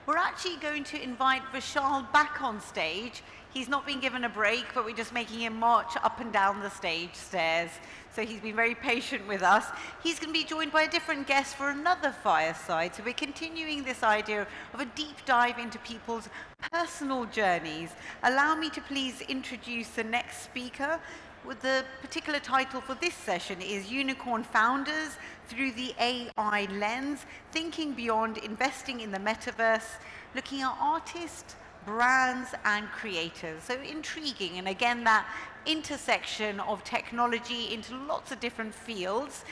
We're actually going to invite Vishal back on stage. He's not been given a break, but we're just making him march up and down the stage stairs. So he's been very patient with us. He's going to be joined by a different guest for another fireside. So we're continuing this idea of a deep dive into people's personal journeys. Allow me to please introduce the next speaker. With the particular title for this session is Unicorn Founders Through the AI Lens, Thinking Beyond Investing in the Metaverse, looking at artists, brands and creators. So intriguing, and again that intersection of technology into lots of different fields.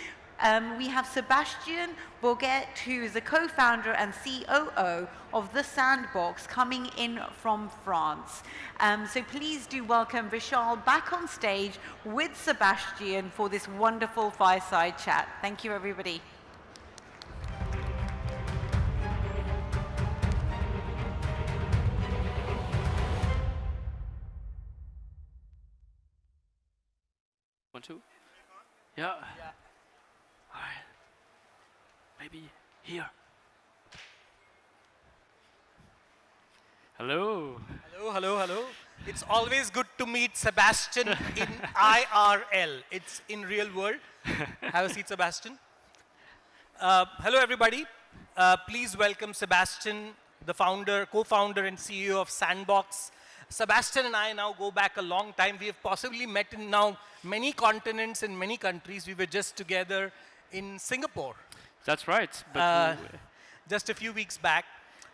We have Sebastien Borget, who is the co-founder and COO of the Sandbox, coming in from France. So please do welcome Vishal back on stage with Sebastien for this wonderful fireside chat. Thank you, everybody. One, two? Yeah. All right. Maybe here. Hello. Hello. It's always good to meet Sebastien in IRL. It's in real world. Have a seat, Sebastien. Hello, everybody. Please welcome Sebastien, the founder, co-founder and CEO of Sandbox. Sebastien and I now go back a long time. We have possibly met in now many continents and many countries. We were just together in Singapore. That's right. But just a few weeks back.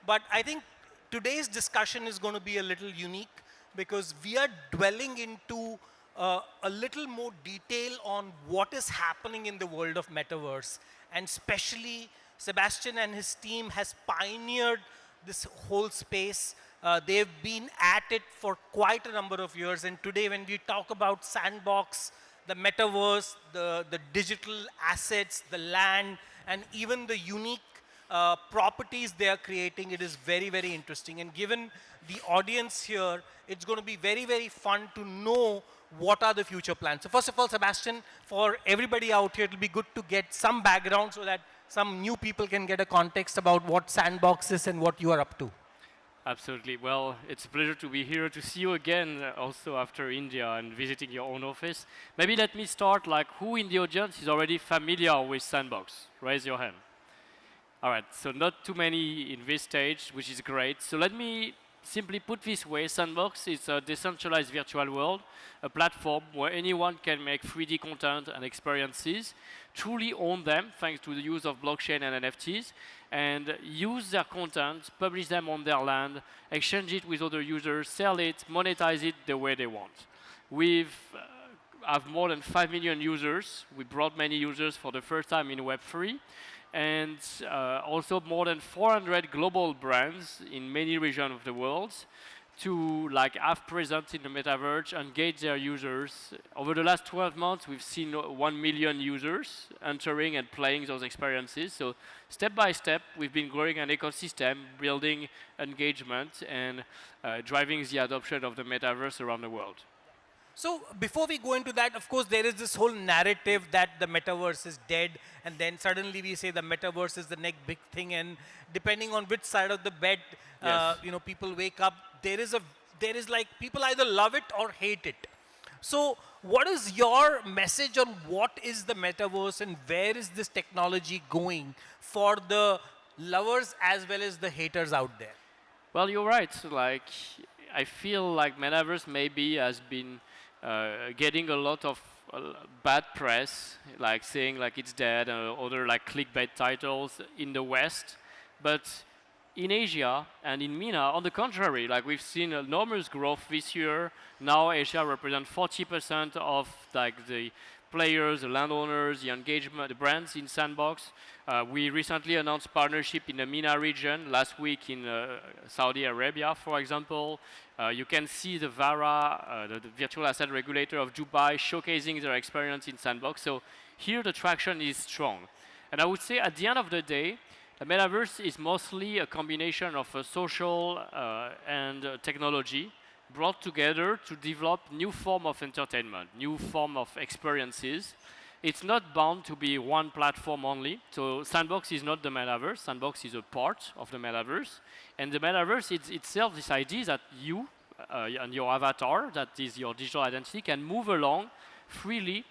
But I think today's discussion is going to be a little unique because we are dwelling into a little more detail on what is happening in the world of Metaverse. And especially Sebastien and his team has pioneered this whole space. They've been at it for quite a number of years. And today when we talk about Sandbox, the Metaverse, the digital assets, the land, and even the unique properties they are creating, it is very, very interesting. And given the audience here, it's going to be very, very fun to know what are the future plans. So first of all, Sebastien, for everybody out here, it'll be good to get some background so that some new people can get a context about what Sandbox is and what you are up to. Absolutely. Well, it's a pleasure to be here to see you again, also after India and visiting your own office. Maybe let me start, like, who in the audience is already familiar with Sandbox? Raise your hand. All right, so not too many in this stage, which is great. So let me simply put this way. Sandbox is a decentralized virtual world, a platform where anyone can make 3D content and experiences, truly own them thanks to the use of blockchain and NFTs, and use their content, publish them on their land, exchange it with other users, sell it, monetize it the way they want. We've have more than 5 million users. We brought many users for the first time in Web3. And also more than 400 global brands in many regions of the world to have presence in the metaverse, engage their users. Over the last 12 months, we've seen 1 million users entering and playing those experiences. So step by step, we've been growing an ecosystem, building engagement, and driving the adoption of the metaverse around the world. So before we go into that, of course, there is this whole narrative that the metaverse is dead, and then suddenly we say the metaverse is the next big thing, and depending on which side of the bed, people wake up, there is like people either love it or hate it. So what is your message on what is the metaverse and where is this technology going for the lovers as well as the haters out there? Well, you're right. Like, I feel like metaverse maybe has been getting a lot of bad press, like saying like it's dead and other like clickbait titles in the West. But in Asia and in MENA, on the contrary, like we've seen enormous growth this year. Now Asia represents 40% of like the players, the landowners, the engagement, the brands in Sandbox. We recently announced partnership in the MENA region last week in Saudi Arabia, for example. You can see the VARA, the virtual asset regulator of Dubai, showcasing their experience in Sandbox. So here the traction is strong. And I would say at the end of the day, the metaverse is mostly a combination of social and technology brought together to develop new form of entertainment, new form of experiences. it's not bound to be one platform only. So Sandbox is not the Metaverse. Sandbox is a part of the Metaverse. And the Metaverse itself, this idea is that you and your avatar, that is your digital identity, can move along freely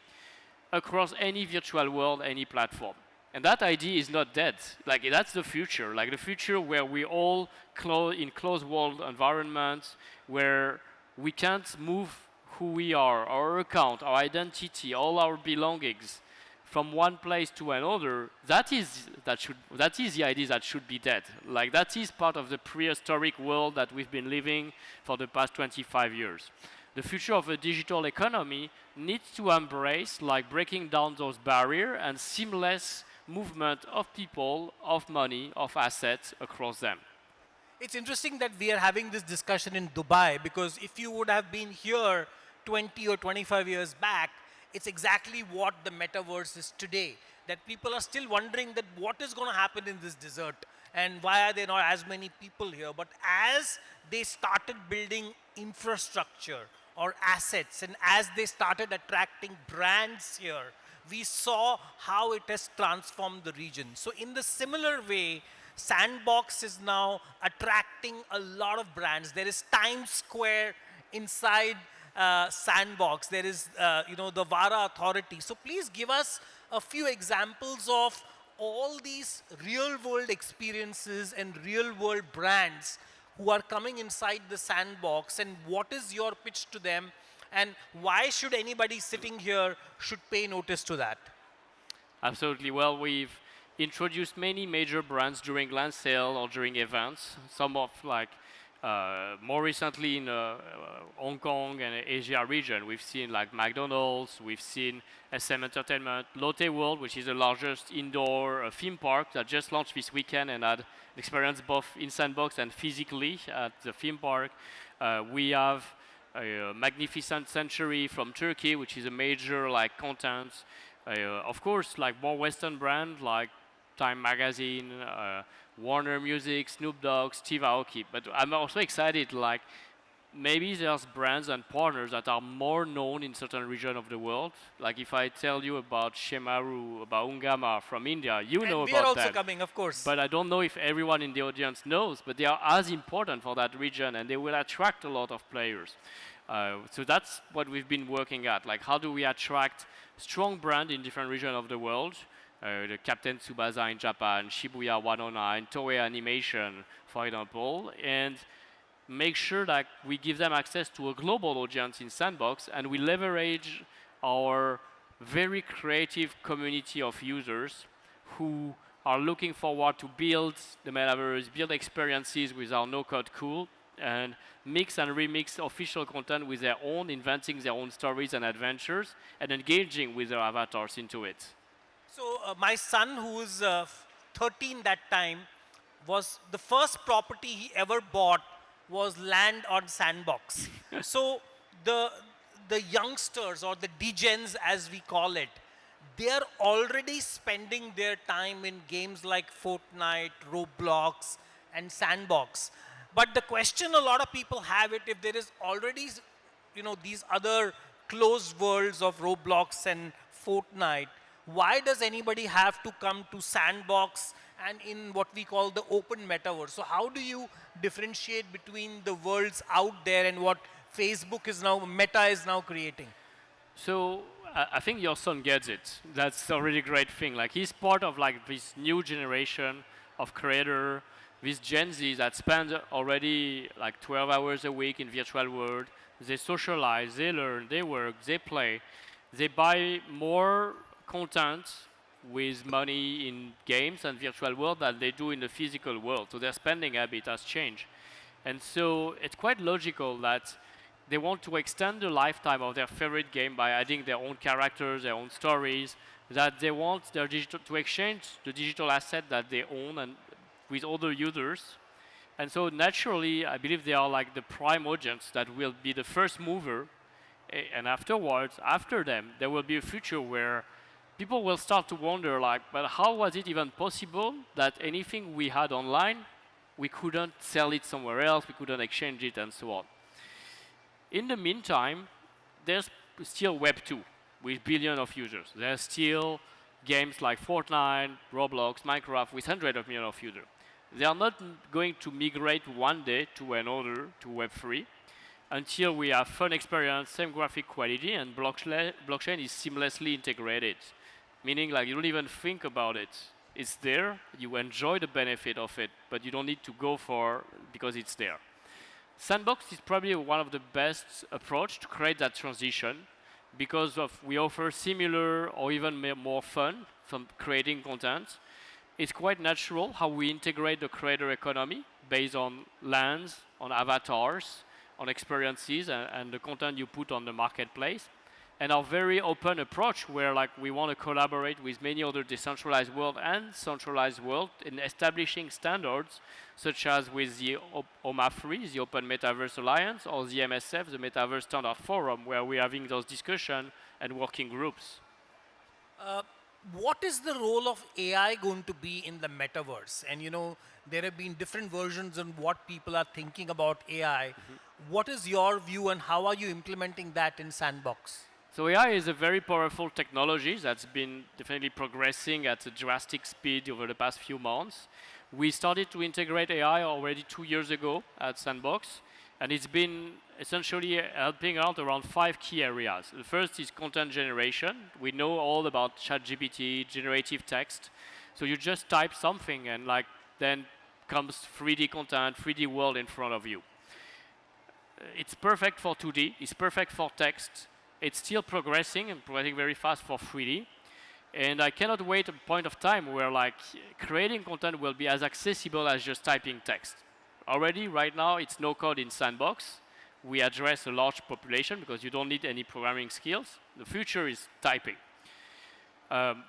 across any virtual world, any platform. And that idea is not dead. Like, that's the future. Like, the future where we all in closed world environments, where we can't move who we are, our account, our identity, all our belongings from one place to another. That is the idea that should be dead. Like, that is part of the prehistoric world that we've been living for the past 25 years. The future of a digital economy needs to embrace, like, breaking down those barriers and seamless movement of people, of money, of assets across them. It's interesting that we are having this discussion in Dubai, because if you would have been here 20 or 25 years back, it's exactly what the metaverse is today. That people are still wondering that what is going to happen in this desert and why are there not as many people here. But as they started building infrastructure or assets, and as they started attracting brands here, we saw how it has transformed the region. So in the similar way, Sandbox is now attracting a lot of brands. There is Times Square inside Sandbox. There is, the VARA authority. So please give us a few examples of all these real-world experiences and real-world brands who are coming inside the Sandbox, and what is your pitch to them, and why should anybody sitting here should pay notice to that? Absolutely. Well, we've introduced many major brands during land sale or during events. Some of, like, more recently in Hong Kong and Asia region, we've seen like McDonald's, we've seen SM Entertainment, Lotte World, which is the largest indoor theme park that just launched this weekend and had experience both in Sandbox and physically at the theme park. We have a Magnificent Century from Turkey, which is a major, like, content. Of course, like, more Western brand like Time Magazine, Warner Music, Snoop Dogg, Steve Aoki. But I'm also excited, like, maybe there's brands and partners that are more known in certain region of the world. Like, if I tell you about Shemaru, about Ungama from India, you know about that. We are also coming, of course. But I don't know if everyone in the audience knows, but they are as important for that region, and they will attract a lot of players. So that's what we've been working at. Like, how do we attract strong brand in different regions of the world? The Captain Tsubasa in Japan, Shibuya 109, Toei Animation, for example, and make sure that we give them access to a global audience in Sandbox, and we leverage our very creative community of users who are looking forward to build the metaverse, build experiences with our no-code cool, and mix and remix official content with their own, inventing their own stories and adventures, and engaging with their avatars into it. So my son, who was 13 that time, was the first property he ever bought was land on Sandbox. So the youngsters, or the degens as we call it, they are already spending their time in games like Fortnite, Roblox, and Sandbox. But the question a lot of people have it, if there is already, these other closed worlds of Roblox and Fortnite, why does anybody have to come to Sandbox and in what we call the open metaverse? So how do you differentiate between the worlds out there and what Facebook is now, Meta is now creating? So I think your son gets it. That's a really great thing. Like, he's part of, like, this new generation of creator, this Gen Z that spend already like 12 hours a week in virtual world. They socialize, they learn, they work, they play. They buy more content with money in games and virtual world than they do in the physical world. So their spending habit has changed. And so it's quite logical that they want to extend the lifetime of their favorite game by adding their own characters, their own stories, that they want their to exchange the digital asset that they own and with other users. And so naturally, I believe they are like the prime audience that will be the first mover. And afterwards, after them, there will be a future where people will start to wonder, like, but how was it even possible that anything we had online, we couldn't sell it somewhere else, we couldn't exchange it, and so on. In the meantime, there's still Web 2. with billions of users. There are still games like Fortnite, Roblox, Minecraft with hundreds of millions of users. They are not going to migrate one day to another, to Web3, until we have fun experience, same graphic quality, and blockchain is seamlessly integrated. Meaning like you don't even think about it. It's there, you enjoy the benefit of it, but you don't need to go for because it's there. Sandbox is probably one of the best approach to create that transition because we offer similar or even more fun from creating content. It's quite natural how we integrate the creator economy based on lands, on avatars, on experiences, and the content you put on the marketplace. And our very open approach where like we want to collaborate with many other decentralized world and centralized world in establishing standards such as with the OMA3, the Open Metaverse Alliance, or the MSF, the Metaverse Standard Forum, where we're having those discussions and working groups. What is the role of AI going to be in the metaverse? And you know, there have been different versions on what people are thinking about AI. What is your view and how are you implementing that in Sandbox? So AI is a very powerful technology that's been definitely progressing at a drastic speed over the past few months. We started to integrate AI already 2 years ago at Sandbox, and it's been essentially helping out around 5 key areas. The first is content generation. We know all about ChatGPT, generative text. So you just type something and like then comes 3D content, 3D world in front of you. It's perfect for 2D, it's perfect for text. It's still progressing and progressing very fast for 3D. And I cannot wait a point of time where like creating content will be as accessible as just typing text. Already right now it's no code in Sandbox. We address a large population because you don't need any programming skills. The future is typing.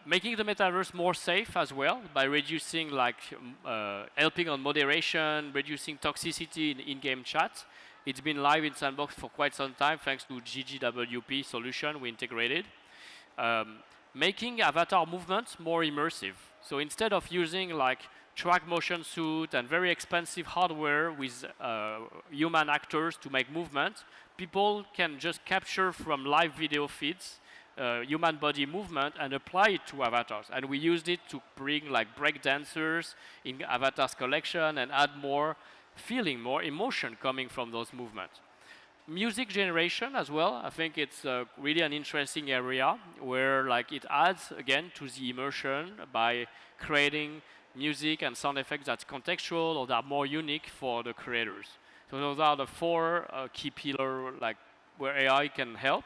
Making the metaverse more safe as well by reducing like helping on moderation, reducing toxicity in in-game chat. It's been live in Sandbox for quite some time thanks to GGWP solution we integrated. Making avatar movements more immersive. So instead of using like track motion suit and very expensive hardware with human actors to make movement, people can just capture from live video feeds human body movement and apply it to avatars. And we used it to bring like break dancers in avatars collection and add more feeling, more emotion coming from those movements. Music generation as well, I think it's really an interesting area where like it adds again to the immersion by creating music and sound effects that's contextual or that are more unique for the creators. So those are the 4 key pillars like where AI can help.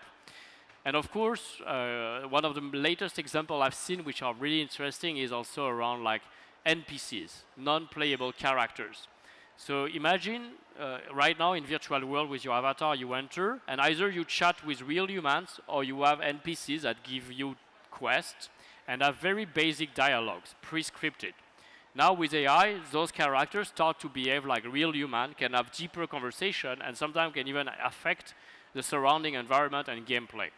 And of course, one of the latest examples I've seen which are really interesting is also around like NPCs, non-playable characters. So imagine right now in virtual world with your avatar you enter and either you chat with real humans or you have NPCs that give you quests and have very basic dialogues, pre-scripted. Now with AI, those characters start to behave like real human, can have deeper conversation and sometimes can even affect the surrounding environment and gameplay.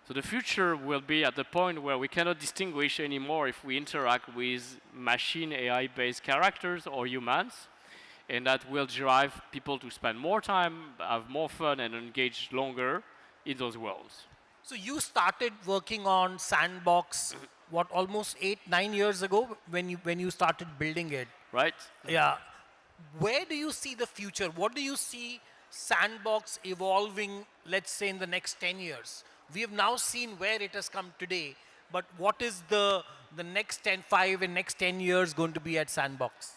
So the future will be at the point where we cannot distinguish anymore if we interact with machine AI-based characters or humans. And that will drive people to spend more time, have more fun, and engage longer in those worlds. So you started working on Sandbox, what, almost 8-9 years ago when you started building it? Right? Yeah. Where do you see the future? What do you see Sandbox evolving, let's say, in the next 10 years? We have now seen where it has come today, but what is the next 5 and next 10 years going to be at Sandbox?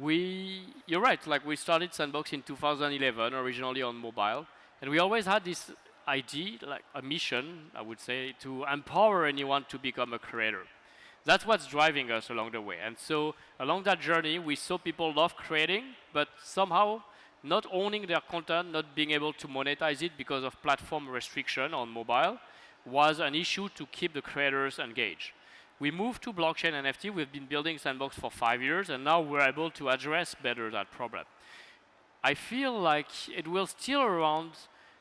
You're right, like we started Sandbox in 2011, originally on mobile, and we always had this idea, like a mission, I would say, to empower anyone to become a creator. That's what's driving us along the way. And so along that journey, we saw people love creating, but somehow not owning their content, not being able to monetize it because of platform restriction on mobile was an issue to keep the creators engaged. We moved to blockchain NFT. We've been building Sandbox for 5 years, and now we're able to address better that problem. I feel like it will still around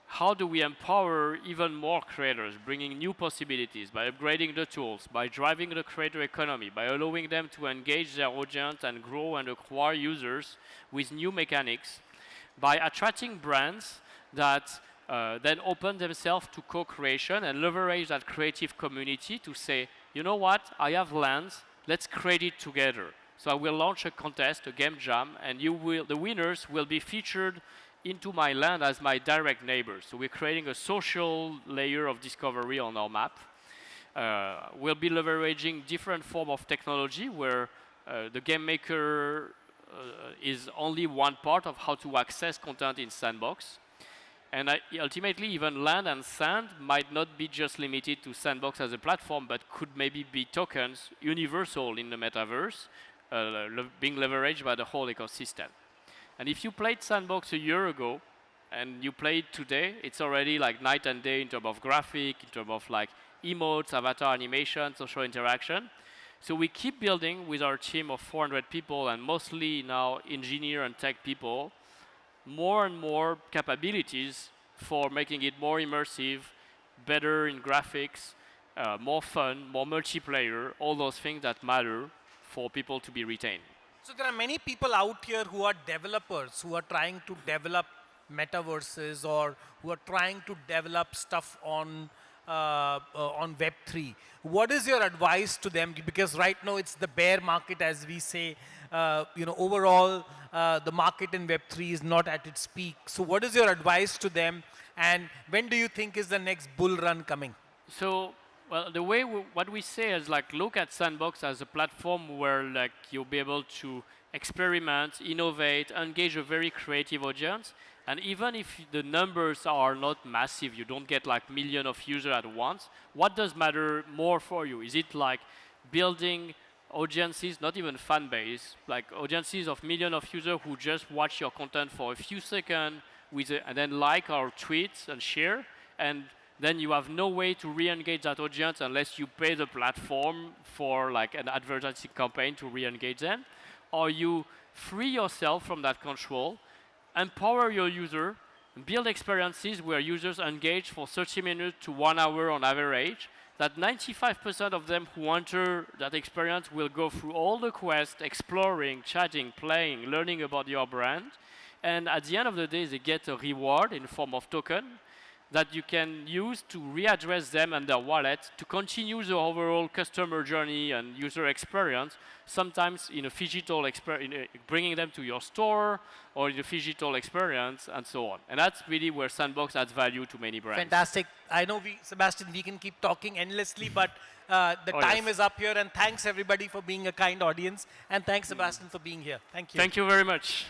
how do we empower even more creators, bringing new possibilities by upgrading the tools, by driving the creator economy, by allowing them to engage their audience and grow and acquire users with new mechanics, by attracting brands that then open themselves to co-creation and leverage that creative community to say, you know what, I have lands, let's create it together. So I will launch a contest, a game jam, and the winners will be featured into my land as my direct neighbors. So we're creating a social layer of discovery on our map. We'll be leveraging different form of technology where the game maker is only one part of how to access content in Sandbox. And ultimately, even land and sand might not be just limited to Sandbox as a platform, but could maybe be tokens universal in the metaverse, being leveraged by the whole ecosystem. And if you played Sandbox a year ago, and you play it today, it's already like night and day in terms of graphic, in terms of like emotes, avatar animation, social interaction. So we keep building with our team of 400 people, and mostly now engineer and tech people, more and more capabilities for making it more immersive, better in graphics, more fun, more multiplayer, all those things that matter for people to be retained. So there are many people out here who are developers, who are trying to develop metaverses or who are trying to develop stuff on Web3. What is your advice to them? Because right now it's the bear market, as we say. Overall, the market in Web3 is not at its peak. So what is your advice to them? And when do you think is the next bull run coming? So, well, the way what we say is like look at Sandbox as a platform where like you'll be able to experiment, innovate, engage a very creative audience. And even if the numbers are not massive, you don't get like millions of users at once, what does matter more for you? Is it like building audiences, not even fan base, like audiences of millions of users who just watch your content for a few seconds and then like our tweets and share, and then you have no way to re-engage that audience unless you pay the platform for like an advertising campaign to re-engage them? Or you free yourself from that control, empower your user, build experiences where users engage for 30 minutes to 1 hour on average, that 95% of them who enter that experience will go through all the quests, exploring, chatting, playing, learning about your brand. And at the end of the day, they get a reward in form of token that you can use to readdress them and their wallet to continue the overall customer journey and user experience, sometimes in a phygital bringing them to your store or in a phygital experience and so on. And that's really where Sandbox adds value to many brands. Fantastic. I know, Sebastien, we can keep talking endlessly, but the time is up here. And thanks, everybody, for being a kind audience. And thanks, Sebastien, for being here. Thank you. Thank you very much.